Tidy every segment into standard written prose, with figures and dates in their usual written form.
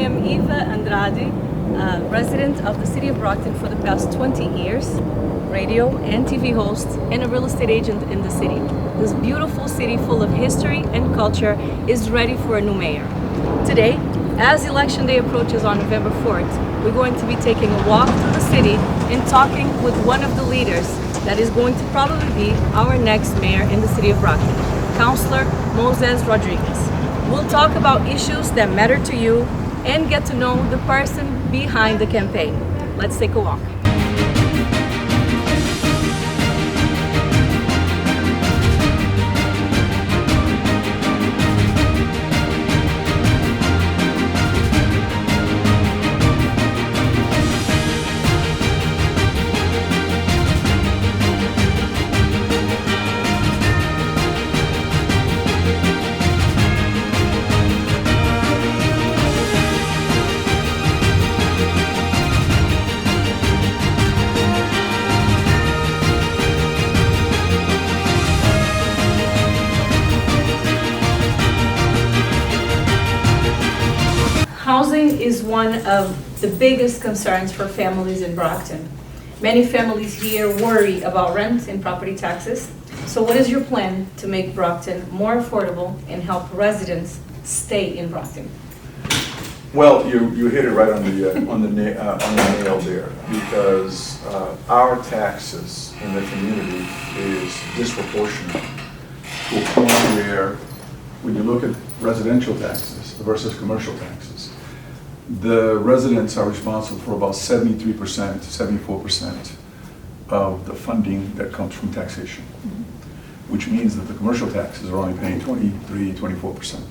am Iva Andrade, resident of the city of Brockton for the past 20 years, radio and TV host, and a real estate agent in the city. This beautiful city full of history and culture is ready for a new mayor. Today, as election day approaches on November 4th, we're going to be taking a walk through the city and talking with one of the leaders that is going to probably be our next mayor in the city of Brockton, Councilor Moises Rodrigues. We'll talk about issues that matter to you and get to know the person behind the campaign. Let's take a walk. Housing is one of the biggest concerns for families in Brockton. Many families here worry about rent and property taxes. So what is your plan to make Brockton more affordable and help residents stay in Brockton? Well, you hit it right on the nail there, because our taxes in the community is disproportionate to a point where, when you look at residential taxes versus commercial taxes, the residents are responsible for about 73%, 74% of the funding that comes from taxation, which means that the commercial taxes are only paying 23, 24%.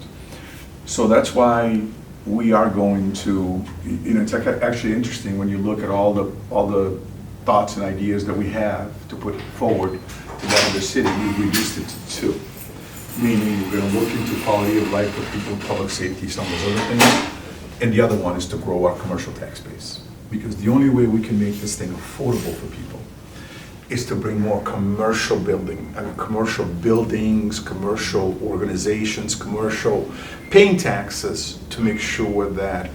So that's why we are going to, it's actually interesting when you look at all the thoughts and ideas that we have to put forward to better the city. We've reduced it to two, meaning we're going to look into quality of life for people, public safety, some of those other things. And the other one is to grow our commercial tax base. Because the only way we can make this thing affordable for people is to bring more commercial commercial buildings, commercial organizations, commercial paying taxes, to make sure that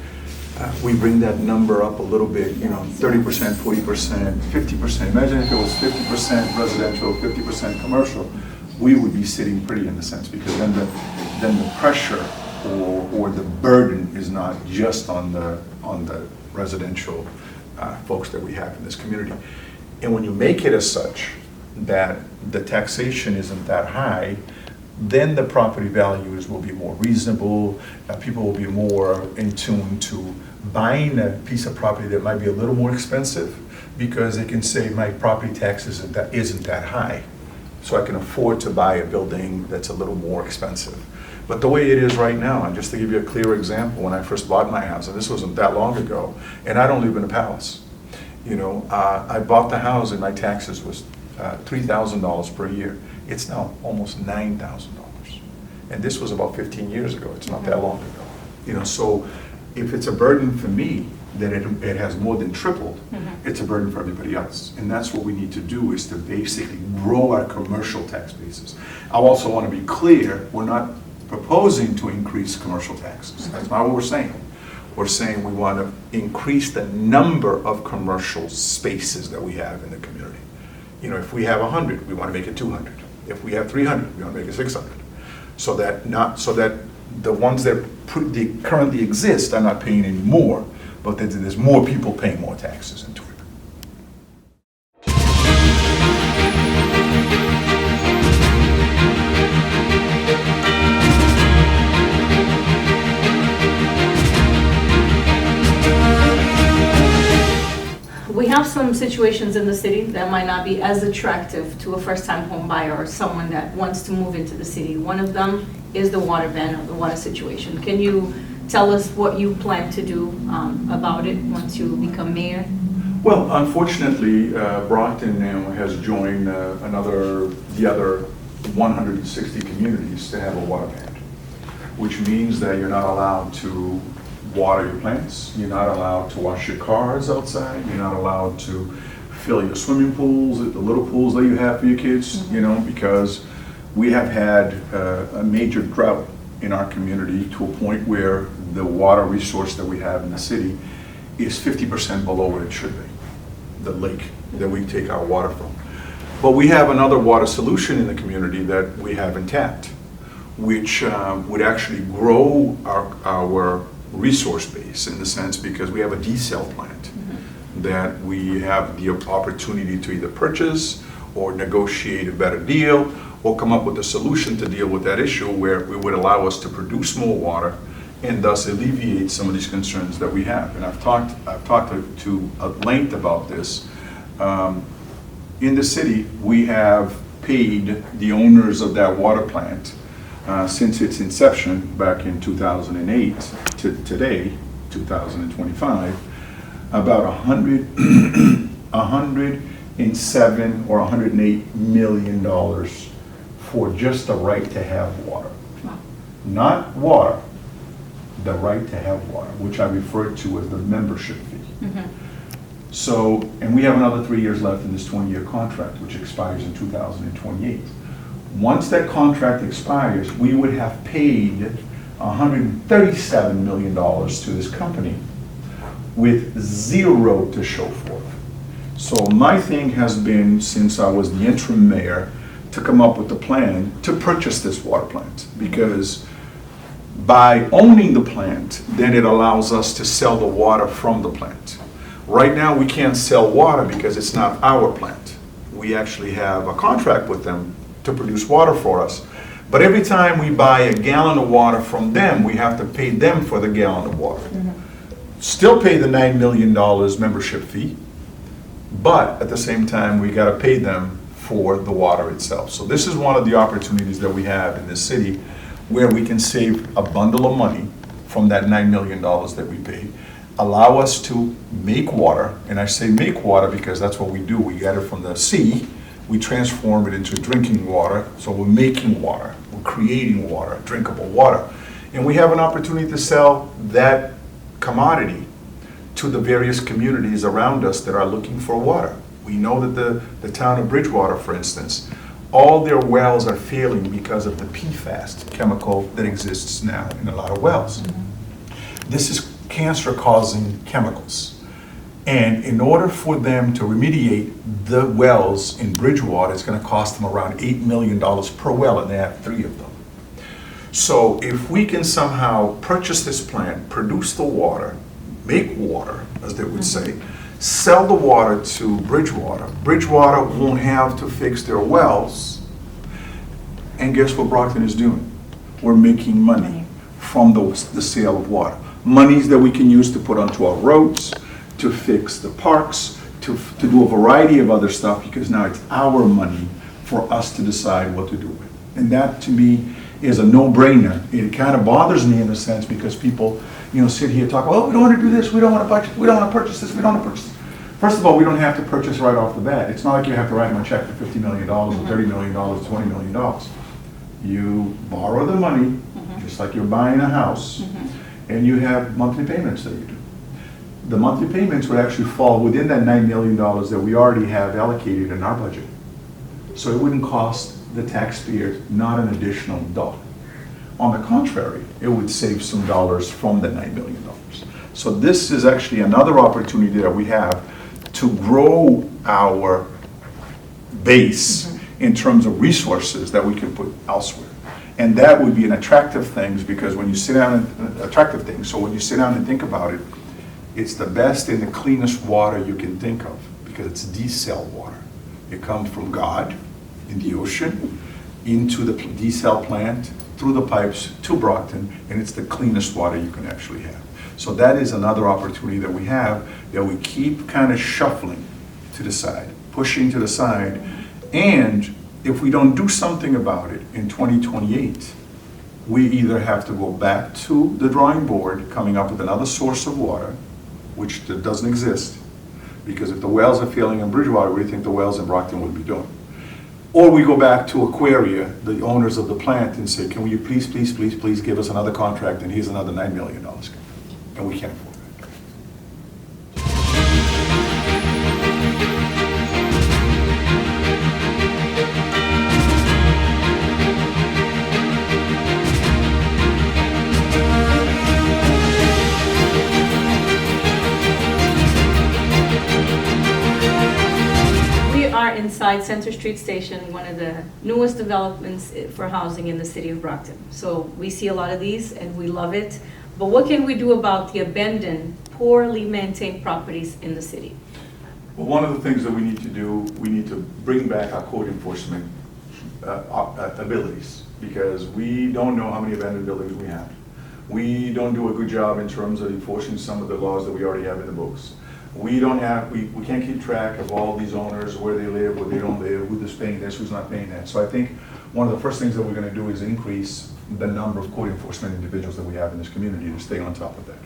we bring that number up a little bit, 30%, 40%, 50%. Imagine if it was 50% residential, 50% commercial, we would be sitting pretty in a sense, because then the pressure or the burden is not just on the residential folks that we have in this community. And when you make it as such that the taxation isn't that high, then the property values will be more reasonable. People will be more in tune to buying a piece of property that might be a little more expensive, because they can say my property tax isn't that high, so I can afford to buy a building that's a little more expensive. But the way it is right now, and just to give you a clear example, when I first bought my house, and this wasn't that long ago, and I don't live in a palace. I bought the house and my taxes was $3,000 per year. It's now almost $9,000. And this was about 15 years ago. It's not that long ago. So if it's a burden for me, that it has more than tripled, it's a burden for everybody else. And that's what we need to do, is to basically grow our commercial tax bases. I also want to be clear, we're not proposing to increase commercial taxes. That's not what we're saying. We're saying we want to increase the number of commercial spaces that we have in the community. If we have 100, we want to make it 200. If we have 300, we want to make it 600. So that the ones that currently exist are not paying any more, but that there's more people paying more taxes into it. We have some situations in the city that might not be as attractive to a first-time home buyer or someone that wants to move into the city. One of them is the water ban, or the water situation. Can you tell us what you plan to do about it once you become mayor? Well, unfortunately, Brockton now has joined the other 160 communities to have a water ban, which means that you're not allowed to water your plants, you're not allowed to wash your cars outside, you're not allowed to fill your swimming pools, the little pools that you have for your kids, because we have had a major drought in our community, to a point where the water resource that we have in the city is 50% below what it should be, the lake that we take our water from. But we have another water solution in the community that we haven't tapped, which would actually grow our resource base in the sense because we have a desal plant that we have the opportunity to either purchase or negotiate a better deal or come up with a solution to deal with that issue where it would allow us to produce more water and thus alleviate some of these concerns that we have. And I've talked to at length about this. In the city, we have paid the owners of that water plant since its inception back in 2008 to today, 2025, about 107 or 108 million dollars for just the right to have water. Wow. Not water, the right to have water, which I refer to as the membership fee. So, and we have another 3 years left in this 20-year contract, which expires in 2028. Once that contract expires, we would have paid $137 million to this company with zero to show for it. So my thing has been, since I was the interim mayor, to come up with a plan to purchase this water plant, because by owning the plant, then it allows us to sell the water from the plant. Right now, we can't sell water because it's not our plant. We actually have a contract with them to produce water for us. But every time we buy a gallon of water from them, we have to pay them for the gallon of water. Still pay the $9 million membership fee, but at the same time, we gotta pay them for the water itself. So this is one of the opportunities that we have in this city where we can save a bundle of money from that $9 million that we pay, allow us to make water, and I say make water because that's what we do. We get it from the sea, we transform it into drinking water, so we're making water, we're creating water, drinkable water. And we have an opportunity to sell that commodity to the various communities around us that are looking for water. We know that the town of Bridgewater, for instance, all their wells are failing because of the PFAS chemical that exists now in a lot of wells. This is cancer-causing chemicals. And in order for them to remediate the wells in Bridgewater, it's going to cost them around $8 million per well, and they have 3 of them. So if we can somehow purchase this plant, produce the water, make water, as they would say, sell the water to Bridgewater, Bridgewater won't have to fix their wells, and guess what Brockton is doing? We're making money from the sale of water. Monies that we can use to put onto our roads, to fix the parks, to do a variety of other stuff, because now it's our money for us to decide what to do with. And that, to me, is a no-brainer. It kind of bothers me in a sense because people, sit here and talk, oh, we don't want to do this, we don't want to budget, we don't want to purchase this, we don't want to purchase this. First of all, we don't have to purchase right off the bat. It's not like you have to write them a check for $50 million, or $30 million, or $20 million. You borrow the money, just like you're buying a house, and you have monthly payments that you do. The monthly payments would actually fall within that $9 million that we already have allocated in our budget. So it wouldn't cost the taxpayers not an additional dollar. On the contrary, it would save some dollars from the $9 million. So this is actually another opportunity that we have to grow our base in terms of resources that we can put elsewhere. And that would be an attractive thing because when you sit down so when you sit down and think about it, it's the best and the cleanest water you can think of because it's desal water. It comes from God in the ocean into the desal plant through the pipes to Brockton, and it's the cleanest water you can actually have. So that is another opportunity that we have that we keep kind of shuffling to the side, pushing to the side, and if we don't do something about it in 2028, we either have to go back to the drawing board, coming up with another source of water, which doesn't exist, because if the wells are failing in Bridgewater, what do you think the wells in Brockton would be doing? Or we go back to Aquaria, the owners of the plant, and say, can you please give us another contract, and here's another $9 million. And we can't afford it. provide Center Street Station, one of the newest developments for housing in the city of Brockton. So we see a lot of these and we love it. But what can we do about the abandoned, poorly maintained properties in the city? Well, one of the things that we need to do, we need to bring back our code enforcement abilities, because we don't know how many abandoned buildings we have. We don't do a good job in terms of enforcing some of the laws that we already have in the books. We can't keep track of all these owners, where they live, where they don't live, who's paying this, who's not paying that. So I think one of the first things that we're going to do is increase the number of code enforcement individuals that we have in this community to stay on top of that.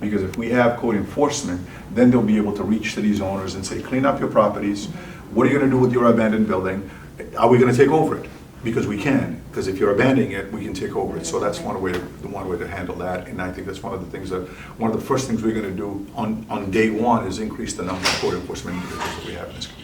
Because if we have code enforcement, then they'll be able to reach to these owners and say, clean up your properties. What are you going to do with your abandoned building? Are we going to take over it? Because we can. Because if you're abandoning it, we can take over it. So that's one way to handle that. And I think that's one of the first things we're going to do on day one is increase the number of code enforcement individuals that we have in this community.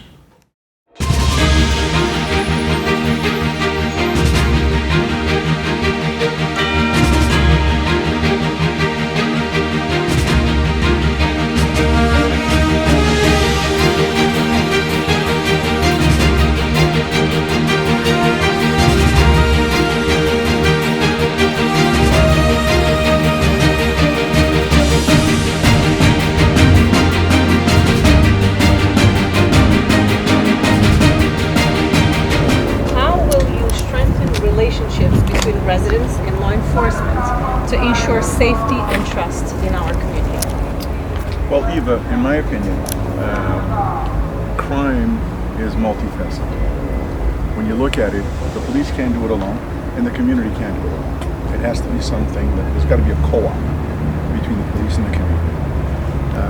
Residents and law enforcement to ensure safety and trust in our community? Well, Eva, in my opinion, crime is multifaceted. When you look at it, the police can't do it alone, and the community can't do it alone. It has to be something that there's got to be a co-op between the police and the community.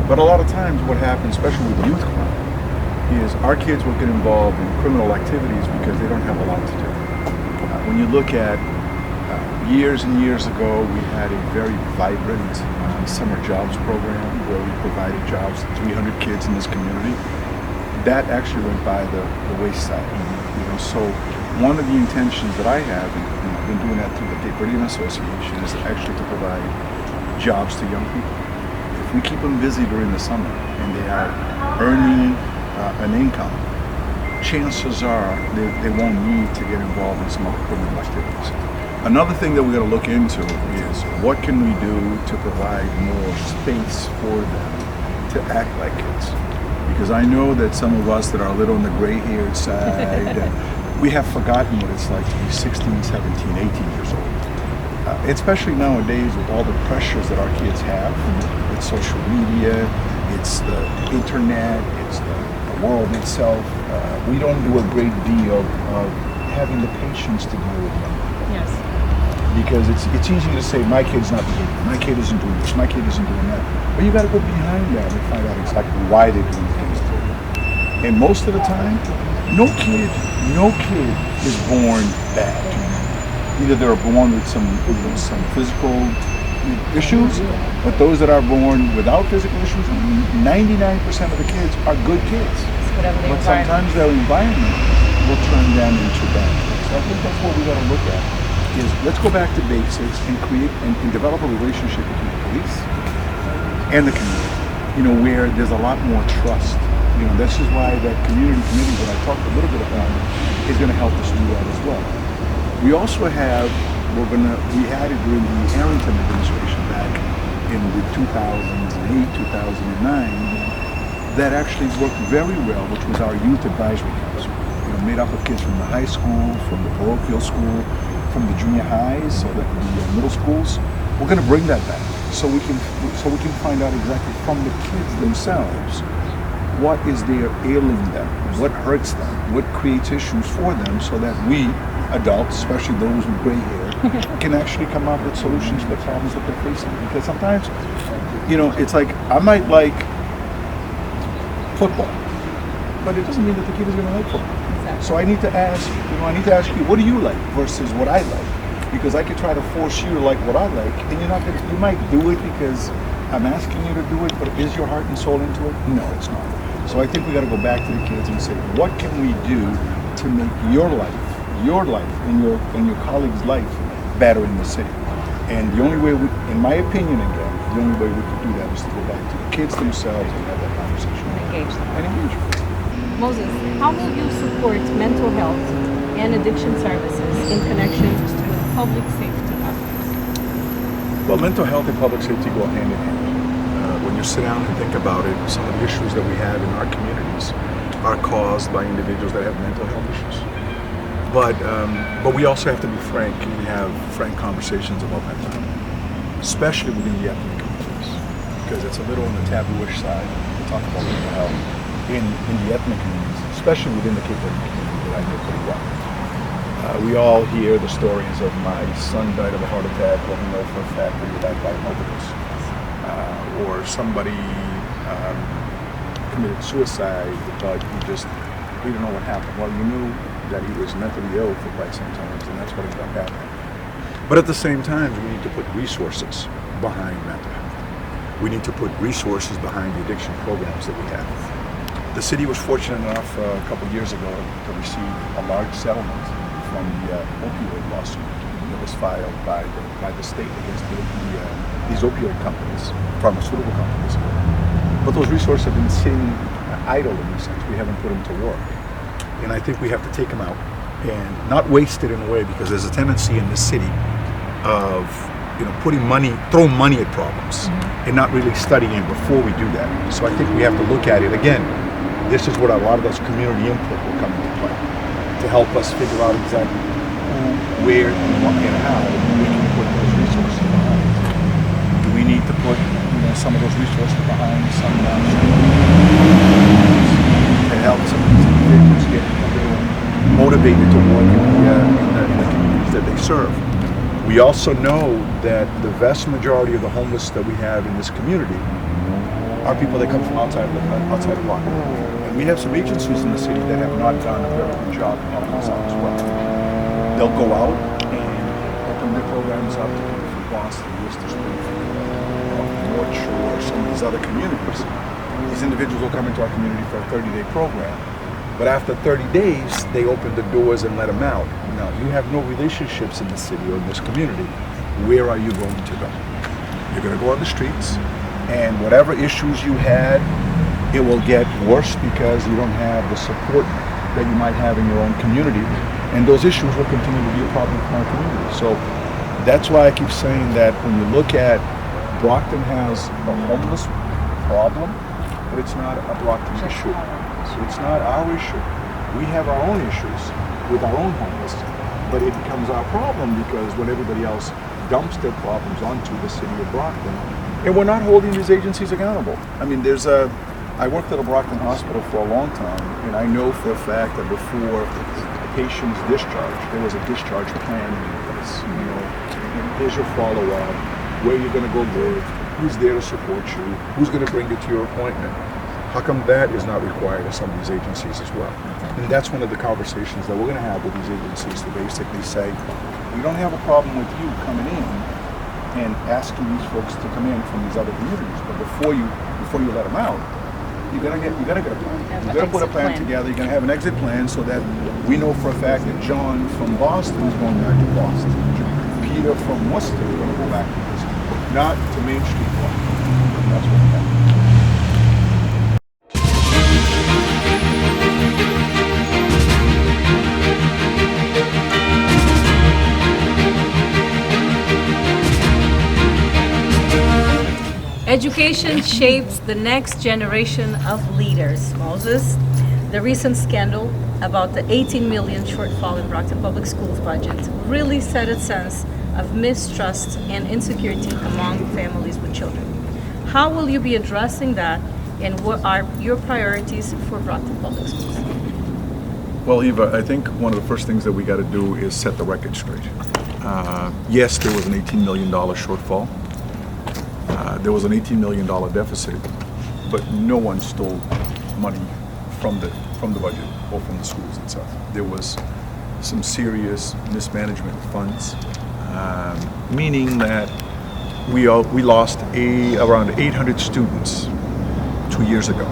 But a lot of times what happens, especially with youth crime, is our kids will get involved in criminal activities because they don't have a lot to do. When you look at years and years ago, we had a very vibrant summer jobs program where we provided jobs to 300 kids in this community. That actually went by the wayside. So one of the intentions that I have, and I've been doing that through the Cape Verdean Association, is actually to provide jobs to young people. If we keep them busy during the summer and they are earning an income, chances are they won't need to get involved in some other criminal activities. Another thing that we're going to look into is what can we do to provide more space for them to act like kids. Because I know that some of us that are a little on the gray-haired side, we have forgotten what it's like to be 16, 17, 18 years old. Especially nowadays with all the pressures that our kids have, with social media, it's the internet, it's the world itself. We don't do a great deal of having the patience to deal with them. Yes. Because it's easy to say, my kid's not behaving, my kid isn't doing this, my kid isn't doing that. But you got to go behind that and find out exactly why they're doing things to you. And most of the time, no kid is born bad. Either they're born with some physical issues, but those that are born without physical issues, 99% of the kids are good kids. But sometimes their environment will turn them into bad kids. So I think that's what we got to look at. Is let's go back to basics and create and develop a relationship between the police and the community, where there's a lot more trust. This is why that community committee that I talked a little bit about is going to help us do that as well. We also have, we had it during the Arrington administration back in the 2008, 2009, that actually worked very well, which was our youth advisory council, made up of kids from the high school, from the parochial school, from the junior highs, so the middle schools. We're going to bring that back so we can find out exactly from the kids themselves what is there ailing them, what hurts them, what creates issues for them, so that we adults, especially those with gray hair, can actually come up with solutions to the problems that they're facing. Because sometimes, it's like I might like football, but it doesn't mean that the kid is going to like football. So I need to ask, you, what do you like versus what I like? Because I could try to force you to like what I like, and you might do it because I'm asking you to do it, but is your heart and soul into it? No, it's not. So I think we got to go back to the kids and say, what can we do to make your life and your colleague's life better in the city? And the only way in my opinion again, the only way we can do that is to go back to the kids themselves and have that conversation. Engage them. And engage them. Moses, how will you support mental health and addiction services in connection with public safety efforts? Well, mental health and public safety go hand in hand. When you sit down and think about it, some of the issues that we have in our communities are caused by individuals that have mental health issues. But we also have to be frank and have frank conversations about mental health, especially within the ethnic communities, because it's a little on the tabooish side to talk about mental health in the ethnic communities, especially within the Cape Verdean community that I know pretty well. We all hear the stories of my son died of a heart attack, but we know for a fact that he died by an overdose. Or somebody committed suicide, but we don't know what happened. Well, you knew that he was mentally ill for quite some time, and that's what ended up happening. But at the same time, we need to put resources behind mental health. We need to put resources behind the addiction programs that we have. The city was fortunate enough a couple of years ago to receive a large settlement from the opioid lawsuit that was filed by the state against these opioid companies, pharmaceutical companies. But those resources have been sitting idle in a sense. We haven't put them to work. And I think we have to take them out and not waste it in a way, because there's a tendency in this city of throwing money at problems and not really studying before we do that. So I think we have to look at it again. This is what a lot of those community input will come into play to help us figure out exactly who, where, and how we can put those resources behind. Do we need to put some of those resources behind some to help some of these individuals get motivated to work in the communities that they serve? We also know that the vast majority of the homeless that we have in this community are people that come from outside of Brockton. And we have some agencies in the city that have not done a very good job of helping us out as well. They'll go out and open their programs up to people from Boston, Worcester, North Shore, some of these other communities. These individuals will come into our community for a 30-day program. But after 30 days, they open the doors and let them out. Now, you have no relationships in the city or in this community. Where are you going to go? You're going to go on the streets, and whatever issues you had, it will get worse because you don't have the support that you might have in your own community, and those issues will continue to be a problem in our community. So that's why I keep saying that when you look at Brockton has a homeless problem, but it's not a Brockton issue. It's not our issue. We have our own issues with our own homeless, but it becomes our problem because when everybody else dumps their problems onto the city of Brockton, and we're not holding these agencies accountable. I mean, I worked at a Brockton hospital for a long time, and I know for a fact that before a patient's discharge, there was a discharge plan in place. Here's your follow-up, where you're going to go live, who's there to support you, who's going to bring you to your appointment. How come that is not required of some of these agencies as well? And that's one of the conversations that we're going to have with these agencies to basically say, we don't have a problem with you coming in and asking these folks to come in from these other communities, but before you let them out, you gotta get a plan. You gotta put a plan together. You're gonna have an exit plan so that we know for a fact that John from Boston is going back to Boston. Peter from Worcester is going to go back to Worcester, not to Main Street Park. That's what we have. Education shapes the next generation of leaders. Moses, the recent scandal about the 18 million shortfall in Brockton Public Schools budget really set a sense of mistrust and insecurity among families with children. How will you be addressing that, and what are your priorities for Brockton Public Schools? Well, Eva, I think one of the first things that we got to do is set the record straight. Yes, there was an $18 million shortfall. There was an $18 million deficit, but no one stole money from the budget or from the schools itself. There was some serious mismanagement of funds, meaning that we lost around 800 students 2 years ago.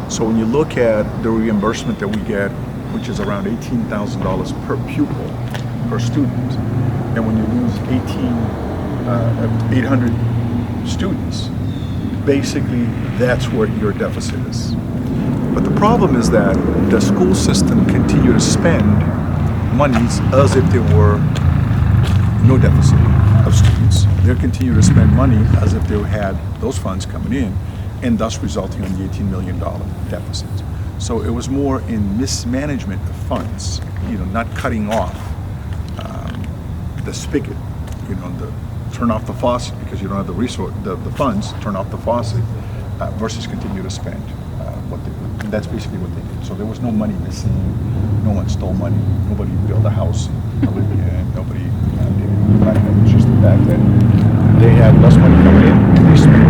So when you look at the reimbursement that we get, which is around $18,000 per pupil, per student, and when you lose 800 students, basically that's what your deficit is. But the problem is that the school system continue to spend monies as if there were no deficit of students. They continue to spend money as if they had those funds coming in, and thus resulting in the $18 million deficit. So it was more in mismanagement of funds, not cutting off the spigot, the turn off the faucet because you don't have the resource, the funds, turn off the faucet, versus continue to spend what they would. And that's basically what they did. So there was no money missing, no one stole money, nobody built a house in Olivia, nobody did it back then. It was just the fact that they had less money coming in, and they spent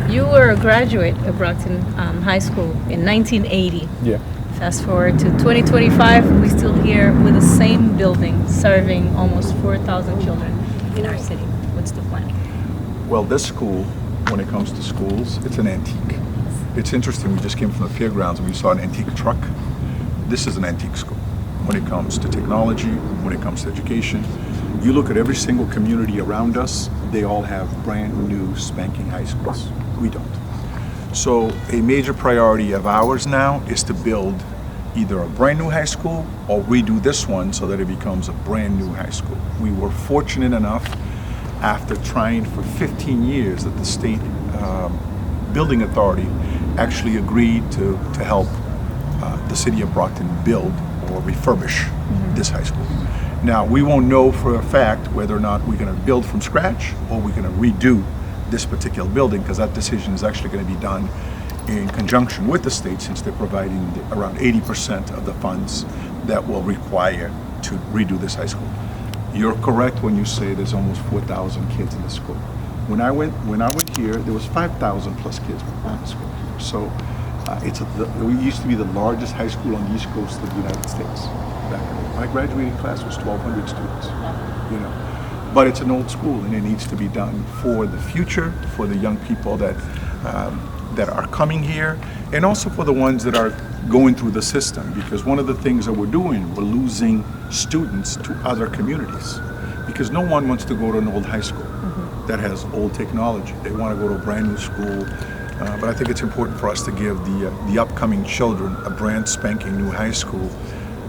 it. You were a graduate of Brockton High School in 1980. Yeah. Fast forward to 2025, we're still here with the same building, serving almost 4,000 children in our city. What's the plan? Well, this school, when it comes to schools, it's an antique. It's interesting, we just came from the fairgrounds and we saw an antique truck. This is an antique school. When it comes to technology, when it comes to education, you look at every single community around us, they all have brand new spanking high schools. We don't. So a major priority of ours now is to build either a brand new high school or redo this one so that it becomes a brand new high school. We were fortunate enough, after trying for 15 years, that the state building authority actually agreed to help the city of Brockton build or refurbish this high school. Now, we won't know for a fact whether or not we're going to build from scratch or we're going to redo this particular building, because that decision is actually going to be done in conjunction with the state, since they're providing around 80% of the funds that will require to redo this high school. You're correct when you say there's almost 4,000 kids in the school. When I went here, there was 5,000 plus kids in the school. So we used to be the largest high school on the East Coast of the United States. My graduating class was 1,200 students. But it's an old school, and it needs to be done for the future, for the young people that are coming here, and also for the ones that are going through the system. Because one of the things that we're doing, we're losing students to other communities, because no one wants to go to an old high school that has old technology. They want to go to a brand new school. But I think it's important for us to give the upcoming children a brand spanking new high school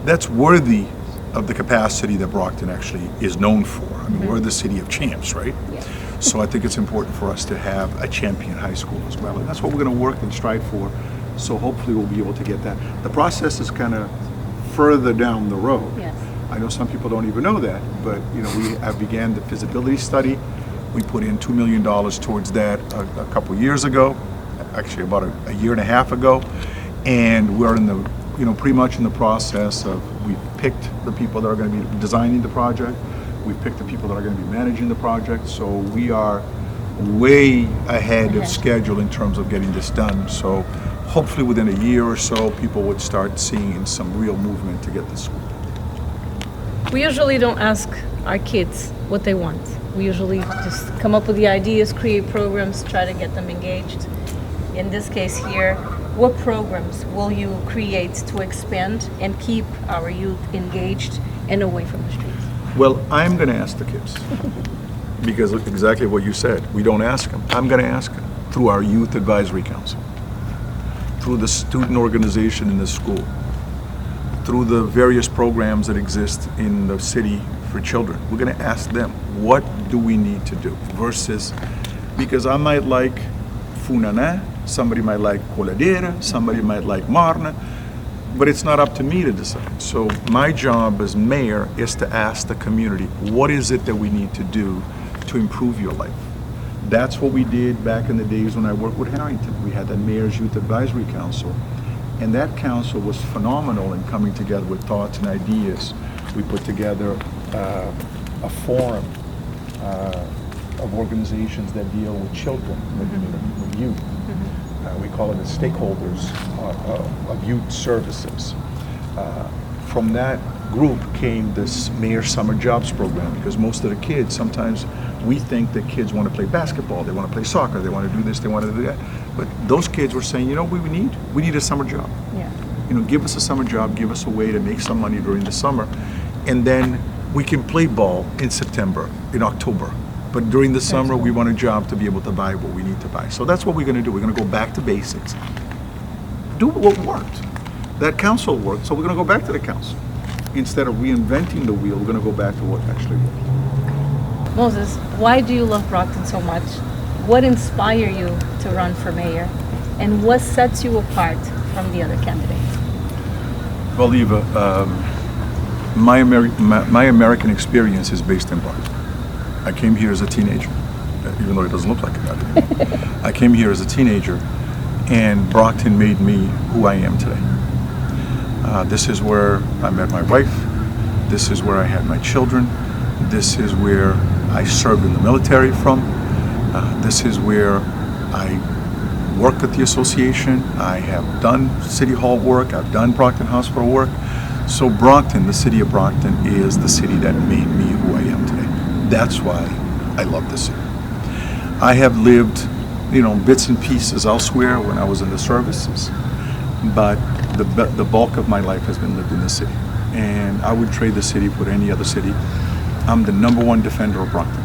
that's worthy of the capacity that Brockton actually is known for. I mean, we're the city of champs, right? Yeah. So I think it's important for us to have a champion high school as well. And that's what we're going to work and strive for. So hopefully we'll be able to get that. The process is kind of further down the road. Yes. I know some people don't even know that, but we have began the feasibility study. We put in $2 million towards that a couple years ago, actually about a year and a half ago. And we're in the pretty much in the process of, we've picked the people that are going to be designing the project. We've picked the people that are going to be managing the project. So we are way ahead of schedule in terms of getting this done. So hopefully within a year or so, people would start seeing some real movement to get this school. We usually don't ask our kids what they want. We usually just come up with the ideas, create programs, try to get them engaged. In this case here, what programs will you create to expand and keep our youth engaged and away from the streets? Well, I'm going to ask the kids, because exactly what you said, we don't ask them. I'm going to ask them through our Youth Advisory Council, through the student organization in the school, through the various programs that exist in the city for children. We're going to ask them, what do we need to do? Versus, because I might like Funana, somebody might like Coladera, somebody might like Marna, but it's not up to me to decide. So my job as mayor is to ask the community, what is it that we need to do to improve your life? That's what we did back in the days when I worked with Harrington. We had the Mayor's Youth Advisory Council, and that council was phenomenal in coming together with thoughts and ideas. We put together a forum of organizations that deal with children, with youth. We call it the stakeholders of youth services. From that group came this Mayor Summer Jobs Program, because most of the kids, sometimes we think that kids want to play basketball, they want to play soccer, they want to do this, they want to do that. But those kids were saying, we need a summer job. Yeah. Give us a summer job, give us a way to make some money during the summer, and then we can play ball in September, in October. But during the summer, we want a job to be able to buy what we need to buy. So that's what we're going to do. We're going to go back to basics, do what worked. That council worked, so we're going to go back to the council. Instead of reinventing the wheel, we're going to go back to what actually worked. Moses, why do you love Brockton so much? What inspired you to run for mayor? And what sets you apart from the other candidates? Well, Eva, my American experience is based in Brockton. I came here as a teenager, even though it doesn't look like it anymore. I came here as a teenager, and Brockton made me who I am today. This is where I met my wife. This is where I had my children. This is where I served in the military from. This is where I worked at the association. I have done City Hall work. I've done Brockton Hospital work. So Brockton, the city of Brockton, is the city that made me who I am today. That's why I love this city. I have lived, bits and pieces elsewhere when I was in the services, but the bulk of my life has been lived in this city. And I would trade the city for any other city. I'm the #1 defender of Brockton.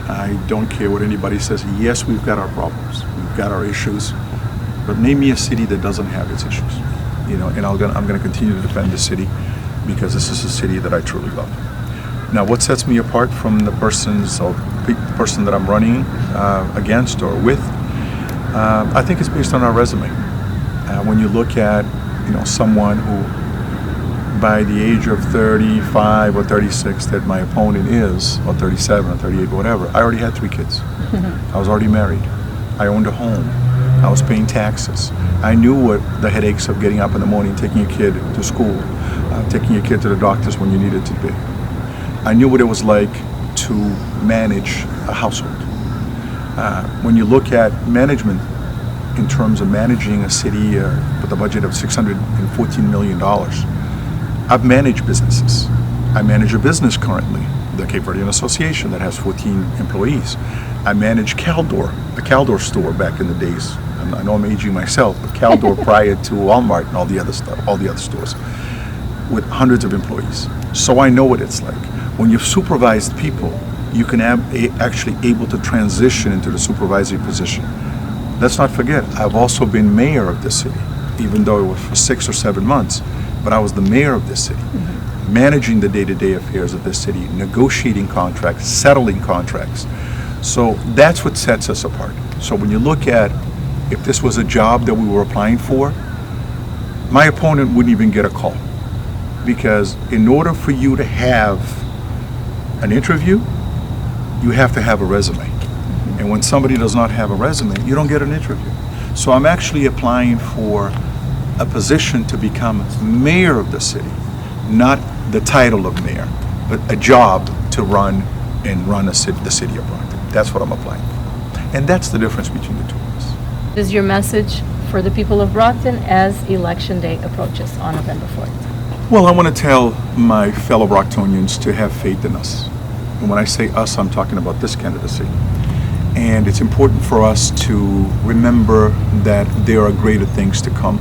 I don't care what anybody says. Yes, we've got our problems. We've got our issues. But name me a city that doesn't have its issues. And I'm going to continue to defend the city because this is a city that I truly love. Now, what sets me apart from the person that I'm running against or with? I think it's based on our resume. When you look at, someone who, by the age of 35 or 36 that my opponent is, or 37 or 38, whatever, I already had 3 kids. I was already married. I owned a home. I was paying taxes. I knew what the headaches of getting up in the morning, taking your kid to school, taking your kid to the doctors when you needed to be. I knew what it was like to manage a household. When you look at management, in terms of managing a city with a budget of $614 million, I've managed businesses. I manage a business currently, the Cape Verdean Association, that has 14 employees. I manage Caldor, a Caldor store back in the days. I know I'm aging myself, but Caldor prior to Walmart and all the other stores, with hundreds of employees. So I know what it's like. When you've supervised people, you can actually able to transition into the supervisory position. Let's not forget, I've also been mayor of this city, even though it was for 6 or 7 months, but I was the mayor of this city, managing the day-to-day affairs of this city, negotiating contracts, settling contracts. So that's what sets us apart. So when you look at, if this was a job that we were applying for, my opponent wouldn't even get a call. Because in order for you to have an interview, you have to have a resume. And when somebody does not have a resume, you don't get an interview. So I'm actually applying for a position to become mayor of the city, not the title of mayor, but a job to run the city of Brockton. That's what I'm applying for. And that's the difference between the two of us. What is your message for the people of Brockton as Election Day approaches on November 4th? Well, I want to tell my fellow Brocktonians to have faith in us. And when I say us, I'm talking about this candidacy. And it's important for us to remember that there are greater things to come,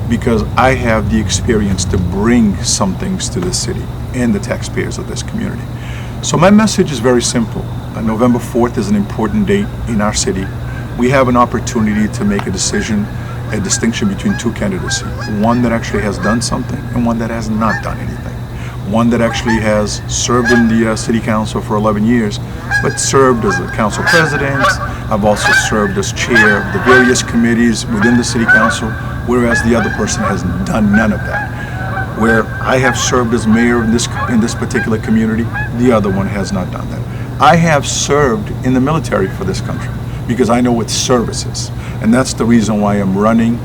because I have the experience to bring some things to this city and the taxpayers of this community. So my message is very simple. November 4th is an important date in our city. We have an opportunity to make a decision, a distinction between 2 candidacy. One that actually has done something and one that has not done anything. One that actually has served in the city council for 11 years, but served as a council president. I've also served as chair of the various committees within the city council, whereas the other person has done none of that. Where I have served as mayor in this particular community, the other one has not done that. I have served in the military for this country because I know what service is. And that's the reason why I'm running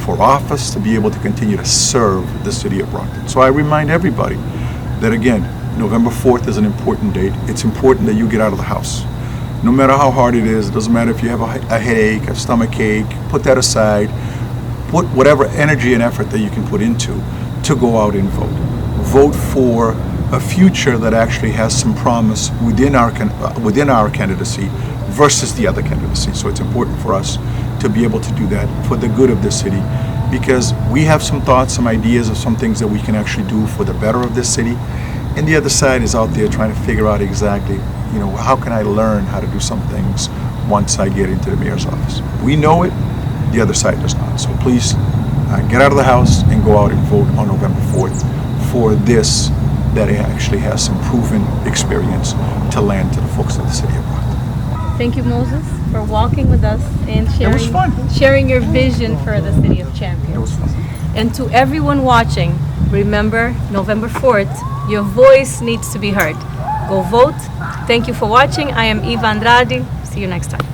for office, to be able to continue to serve the city of Brockton. So I remind everybody that, again, November 4th is an important date. It's important that you get out of the house. No matter how hard it is, it doesn't matter if you have a headache, a stomach ache, put that aside. Put whatever energy and effort that you can put into to go out and vote. Vote for a future that actually has some promise within our candidacy versus the other candidacy. So it's important for us to be able to do that for the good of this city, because we have some thoughts, some ideas of some things that we can actually do for the better of this city. And the other side is out there trying to figure out exactly, how can I learn how to do some things once I get into the mayor's office. We know it, the other side does not. So please get out of the house and go out and vote on November 4th for this that actually has some proven experience to land to the folks of the city of Brockton. Thank you, Moses, for walking with us and was fun. sharing your vision for the City of Champions. It was fun. And to everyone watching, remember, November 4th, your voice needs to be heard. Go vote. Thank you for watching. I am Iva Andrade. See you next time.